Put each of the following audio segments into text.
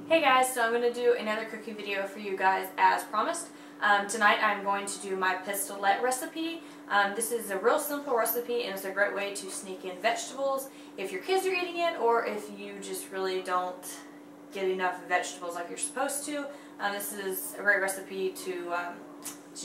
Hey guys, so I'm going to do another cooking video for you guys as promised. Tonight I'm going to do my Pistolette recipe. This is a real simple recipe and it's a great way to sneak in vegetables if your kids are eating it or if you just really don't get enough vegetables like you're supposed to. This is a great recipe to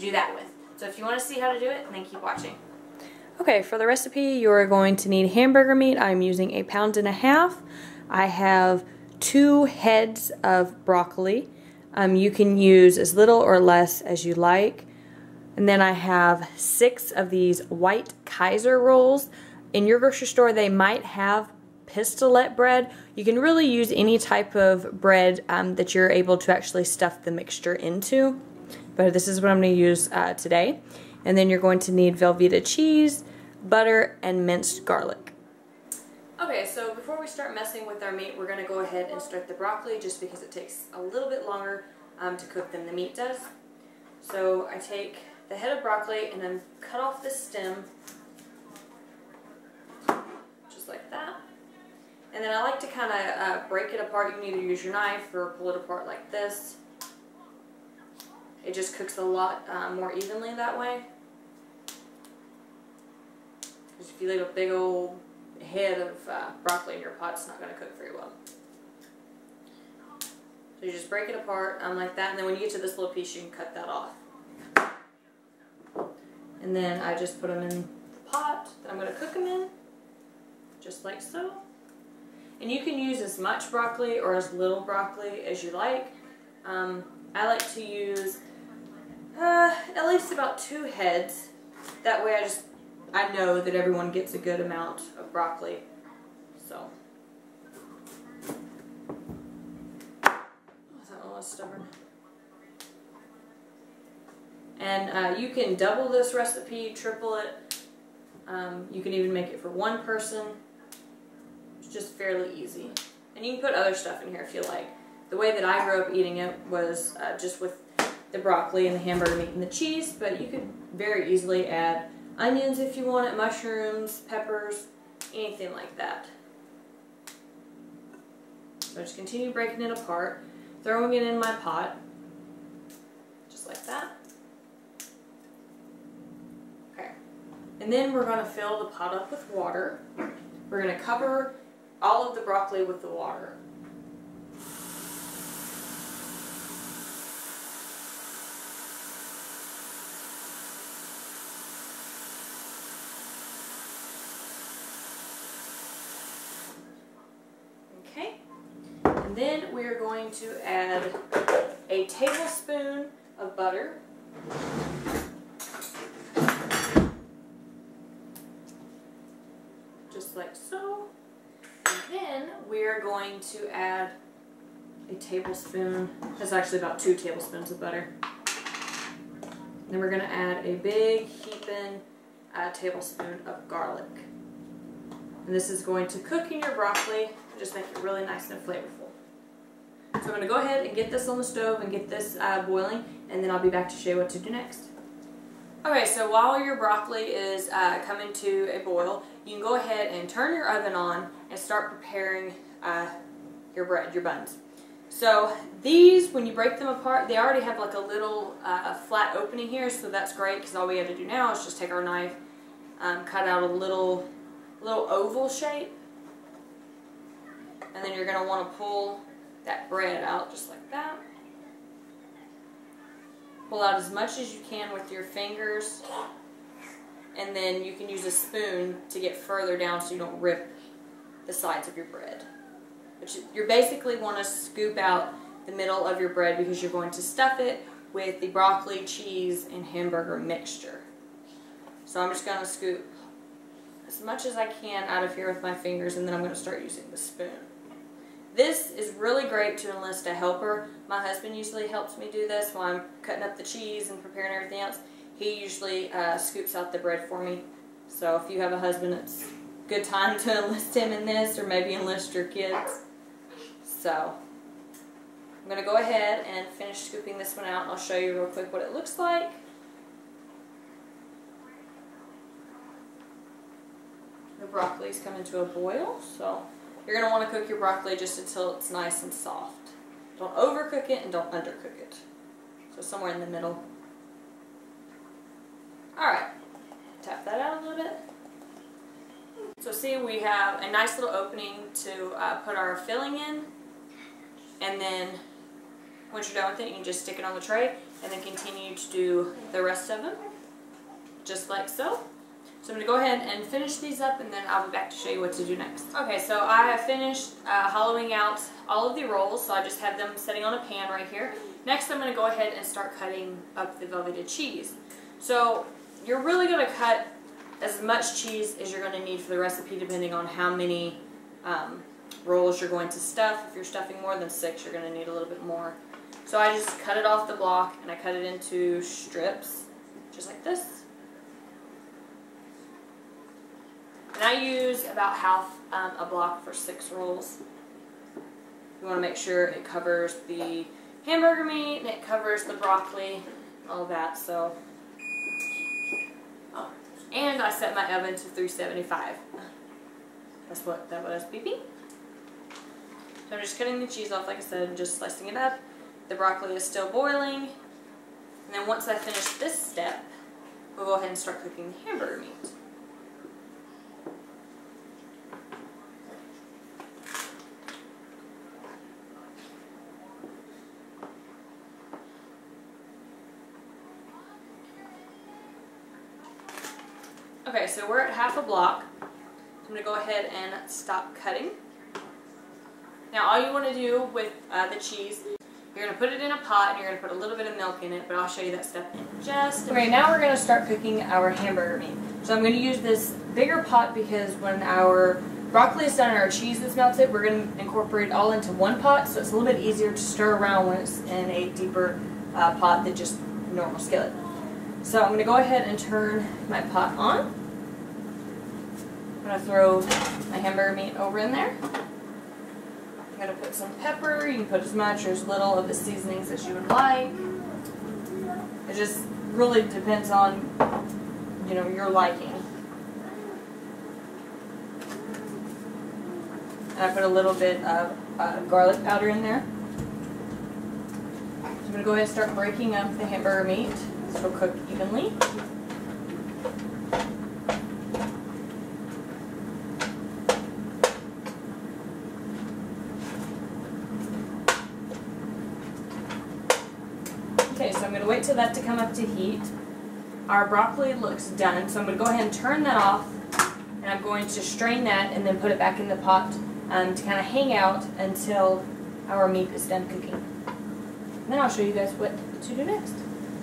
do that with. So if you want to see how to do it, then keep watching. Okay, for the recipe you are going to need hamburger meat. I'm using 1.5 pounds. I have 2 heads of broccoli. You can use as little or less as you like. And then I have 6 of these white Kaiser rolls. In your grocery store they might have Pistolette bread. You can really use any type of bread that you're able to actually stuff the mixture into. But this is what I'm going to use today. And then you're going to need Velveeta cheese, butter, and minced garlic. Okay, so before we start messing with our meat, we're going to go ahead and start the broccoli just because it takes a little bit longer to cook than the meat does. So I take the head of broccoli and then cut off the stem, just like that. And then I like to kind of break it apart. You can either use your knife or pull it apart like this. It just cooks a lot more evenly that way. Because if you leave a big old head of broccoli in your pot, it's not going to cook very well. So you just break it apart like that, and then when you get to this little piece you can cut that off. And then I just put them in the pot that I'm going to cook them in, just like so. And you can use as much broccoli or as little broccoli as you like. I like to use at least about 2 heads. That way I know that everyone gets a good amount of broccoli. So, that one was stubborn. And you can double this recipe, triple it. You can even make it for one person. It's just fairly easy. And you can put other stuff in here if you like. The way that I grew up eating it was just with the broccoli and the hamburger meat and the cheese, but you could very easily add onions if you want it, mushrooms, peppers, anything like that. So just continue breaking it apart, throwing it in my pot, just like that. Okay, and then we're going to fill the pot up with water. We're going to cover all of the broccoli with the water. And then we are going to add a tablespoon of butter. Just like so. And then we are going to add a tablespoon, that's actually about 2 tablespoons of butter. Then we're going to add a big heaping tablespoon of garlic. And this is going to cook in your broccoli and just make it really nice and flavorful. So I'm going to go ahead and get this on the stove and get this boiling, and then I'll be back to show you what to do next. Okay, so while your broccoli is coming to a boil, you can go ahead and turn your oven on and start preparing your bread, your buns. So these, when you break them apart, they already have like a little flat opening here, so that's great because all we have to do now is just take our knife, cut out a little oval shape, and then you're going to want to pull that bread out just like that. Pull out as much as you can with your fingers, and then you can use a spoon to get further down so you don't rip the sides of your bread. But you basically want to scoop out the middle of your bread because you're going to stuff it with the broccoli, cheese, and hamburger mixture. So I'm just going to scoop as much as I can out of here with my fingers, and then I'm going to start using the spoon. This is really great to enlist a helper. My husband usually helps me do this while I'm cutting up the cheese and preparing everything else. He usually scoops out the bread for me. So if you have a husband, it's a good time to enlist him in this, or maybe enlist your kids. So I'm going to go ahead and finish scooping this one out, and I'll show you real quick what it looks like. The broccoli's coming to a boil, so you're going to want to cook your broccoli just until it's nice and soft. Don't overcook it and don't undercook it. So somewhere in the middle. Alright, tap that out a little bit. So see, we have a nice little opening to put our filling in. And then once you're done with it, you can just stick it on the tray and then continue to do the rest of them. Just like so. So I'm going to go ahead and finish these up and then I'll be back to show you what to do next. Okay, so I have finished hollowing out all of the rolls, so I just have them sitting on a pan right here. Next I'm going to go ahead and start cutting up the Velveeta cheese. So you're really going to cut as much cheese as you're going to need for the recipe depending on how many rolls you're going to stuff. If you're stuffing more than 6, you're going to need a little bit more. So I just cut it off the block and I cut it into strips, just like this. And I use about half a block for 6 rolls. You want to make sure it covers the hamburger meat and it covers the broccoli, all that. So, and I set my oven to 375. That's what that was beeping. So I'm just cutting the cheese off, like I said, and just slicing it up. The broccoli is still boiling. And then once I finish this step, we'll go ahead and start cooking the hamburger meat. Okay, so we're at half a block. I'm going to go ahead and stop cutting. Now all you want to do with the cheese, you're going to put it in a pot and you're going to put a little bit of milk in it, but I'll show you that step in just a minute. Okay, now we're going to start cooking our hamburger meat. So I'm going to use this bigger pot because when our broccoli is done and our cheese is melted, we're going to incorporate it all into one pot, so it's a little bit easier to stir around when it's in a deeper pot than just a normal skillet. So I'm going to go ahead and turn my pot on. I'm going to throw my hamburger meat over in there. I'm going to put some pepper. You can put as much or as little of the seasonings as you would like. It just really depends on, you know, your liking. And I put a little bit of garlic powder in there. So I'm going to go ahead and start breaking up the hamburger meat so it'll cook evenly. Okay, so I'm going to wait till that to come up to heat. Our broccoli looks done, so I'm going to go ahead and turn that off, and I'm going to strain that and then put it back in the pot to kind of hang out until our meat is done cooking. And then I'll show you guys what to do next.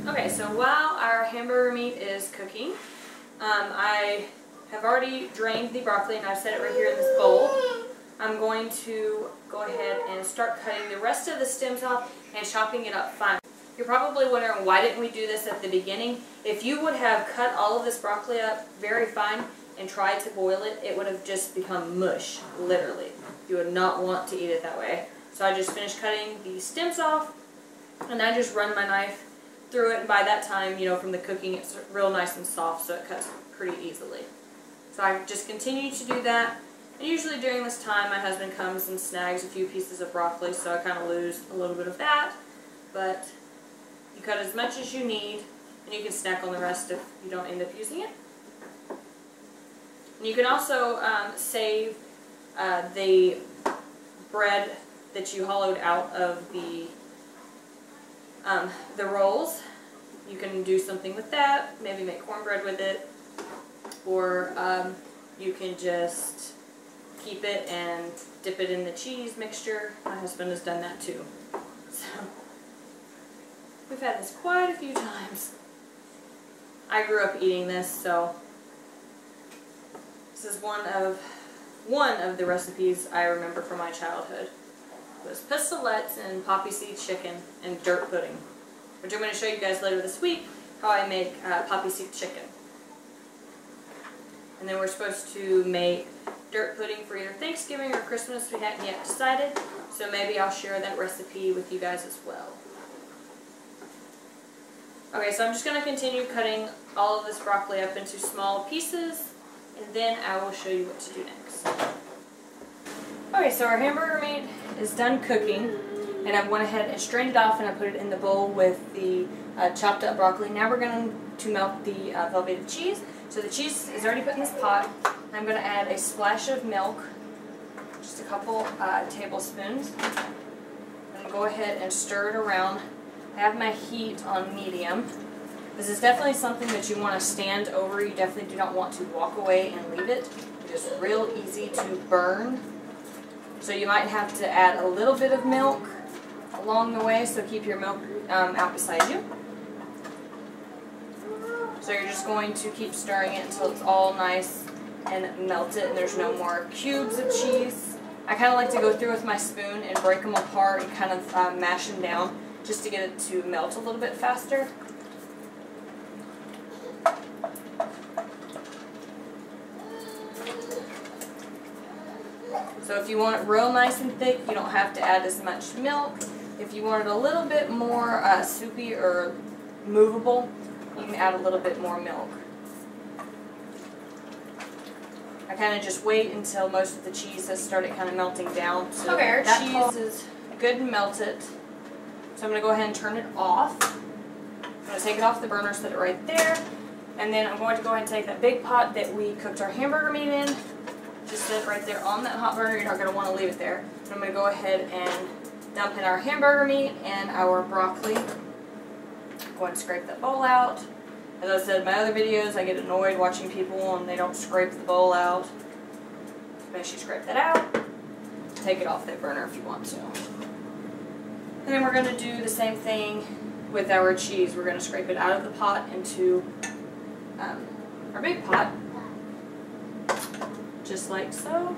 Okay, so while our hamburger meat is cooking, I have already drained the broccoli and I've set it right here in this bowl. I'm going to go ahead and start cutting the rest of the stems off and chopping it up fine. You're probably wondering, why didn't we do this at the beginning? If you would have cut all of this broccoli up very fine and tried to boil it, it would have just become mush, literally. You would not want to eat it that way. So I just finished cutting the stems off, and I just run my knife through it, and by that time, you know, from the cooking, it's real nice and soft, so it cuts pretty easily. So I just continue to do that, and usually during this time, my husband comes and snags a few pieces of broccoli, so I kind of lose a little bit of that, but you cut as much as you need, and you can snack on the rest if you don't end up using it. And you can also save the bread that you hollowed out of the rolls. You can do something with that, maybe make cornbread with it, or you can just keep it and dip it in the cheese mixture. My husband has done that too. So we've had this quite a few times. I grew up eating this, so this is one of the recipes I remember from my childhood. It was pistolette and poppy seed chicken and dirt pudding, which I'm going to show you guys later this week how I make poppy seed chicken. And then we're supposed to make dirt pudding for either Thanksgiving or Christmas. We hadn't yet decided, so maybe I'll share that recipe with you guys as well. Okay, so I'm just going to continue cutting all of this broccoli up into small pieces, and then I will show you what to do next. Okay, so our hamburger meat is done cooking. and I went ahead and strained it off, and I put it in the bowl with the chopped up broccoli. Now we're going to melt the Velveeta cheese. So the cheese is already put in this pot. I'm going to add a splash of milk, just a couple tablespoons. I'm going to go ahead and stir it around. I have my heat on medium. This is definitely something that you want to stand over. You definitely do not want to walk away and leave it. It is real easy to burn. So you might have to add a little bit of milk along the way, so keep your milk out beside you. So you're just going to keep stirring it until it's all nice and melted and there's no more cubes of cheese. I kind of like to go through with my spoon and break them apart and kind of mash them down just to get it to melt a little bit faster. So if you want it real nice and thick, you don't have to add as much milk. If you want it a little bit more soupy or movable, you can add a little bit more milk. I kind of just wait until most of the cheese has started kind of melting down. So okay, that cheese is good and melted. So I'm going to go ahead and turn it off. I'm going to take it off the burner, set it right there. And then I'm going to go ahead and take that big pot that we cooked our hamburger meat in. Just set it right there on that hot burner. You're not going to want to leave it there. And I'm going to go ahead and dump in our hamburger meat and our broccoli. Go ahead and scrape that bowl out. As I said in my other videos, I get annoyed watching people and they don't scrape the bowl out. Make sure you scrape that out. Take it off that burner if you want to. And then we're going to do the same thing with our cheese. We're going to scrape it out of the pot into our big pot. Just like so.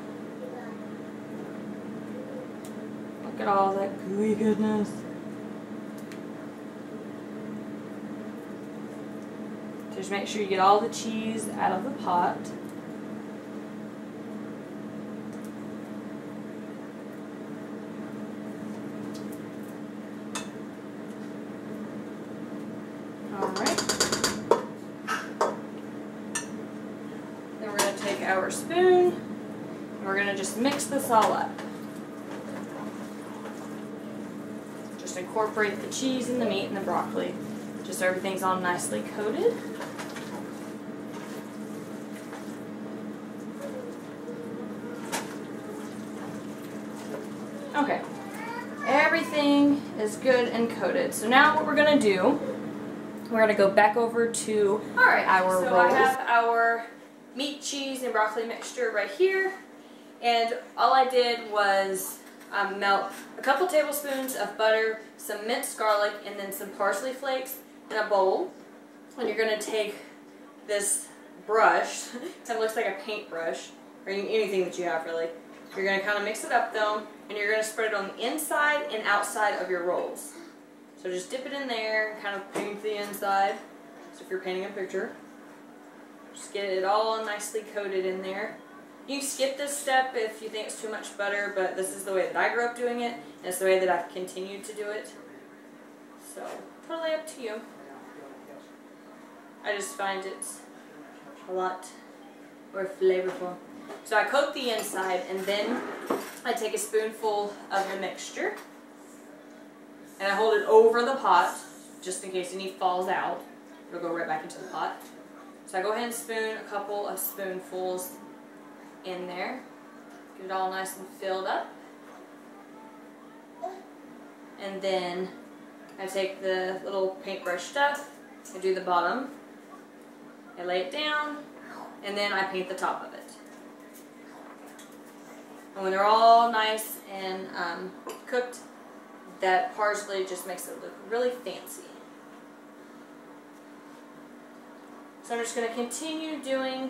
Look at all that gooey goodness. Just make sure you get all the cheese out of the pot. Alright. Then we're going to take our spoon and we're going to just mix this all up. Just incorporate the cheese and the meat and the broccoli. Just so everything's all nicely coated. Okay, everything is good and coated. So now what we're going to do, we're going to go back over to our rolls. I have our meat, cheese, and broccoli mixture right here. And all I did was melt a couple tablespoons of butter, some minced garlic, and then some parsley flakes in a bowl. And you're going to take this brush, kind of looks like a paintbrush, or anything that you have really. You're going to kind of mix it up though, and you're going to spread it on the inside and outside of your rolls. So just dip it in there and kind of paint the inside. So if you're painting a picture, just get it all nicely coated in there. You can skip this step if you think it's too much butter, but this is the way that I grew up doing it, and it's the way that I've continued to do it. So, totally up to you. I just find it a lot more flavorful. So I coat the inside, and then I take a spoonful of the mixture, and I hold it over the pot, just in case any falls out. It'll go right back into the pot. So I go ahead and spoon a couple of spoonfuls in there. Get it all nice and filled up. And then I take the little paintbrush stuff, I do the bottom, I lay it down, and then I paint the top of it. And when they're all nice and cooked, that parsley just makes it look really fancy. So I'm just going to continue doing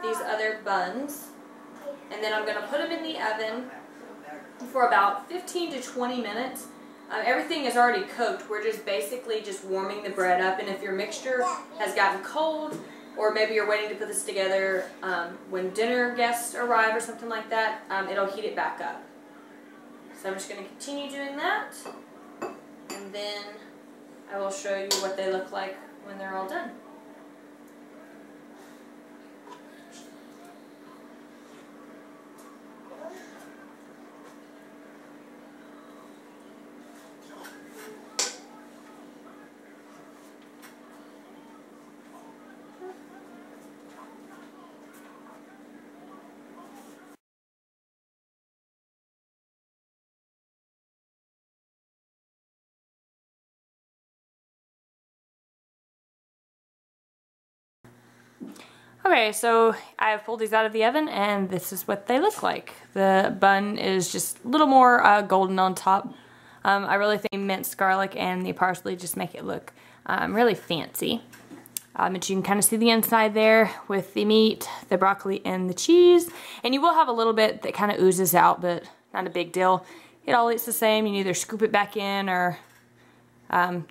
these other buns, and then I'm going to put them in the oven for about 15 to 20 minutes. Everything is already cooked. We're just basically just warming the bread up, and if your mixture has gotten cold, or maybe you're waiting to put this together when dinner guests arrive or something like that, it'll heat it back up. So I'm just going to continue doing that, and then I will show you what they look like when they're all done. Okay, so I've pulled these out of the oven and this is what they look like. The bun is just a little more golden on top. I really think minced garlic and the parsley just make it look really fancy. But you can kind of see the inside there with the meat, the broccoli, and the cheese. And you will have a little bit that kind of oozes out, but not a big deal. It all eats the same. You can either scoop it back in or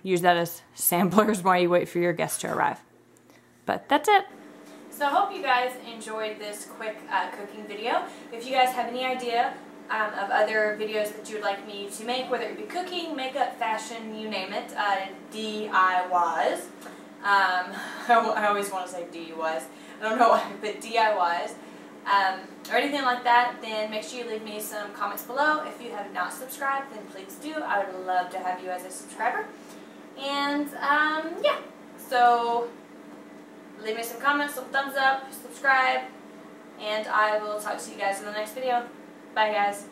use that as samplers while you wait for your guests to arrive. But that's it. So I hope you guys enjoyed this quick cooking video. If you guys have any idea of other videos that you would like me to make, whether it be cooking, makeup, fashion, you name it, DIYs. I always want to say DUIs. I don't know why, but DIYs. Or anything like that, then make sure you leave me some comments below. If you have not subscribed, then please do. I would love to have you as a subscriber. And, yeah. So, leave me some comments, some thumbs up, subscribe, and I will talk to you guys in the next video. Bye, guys.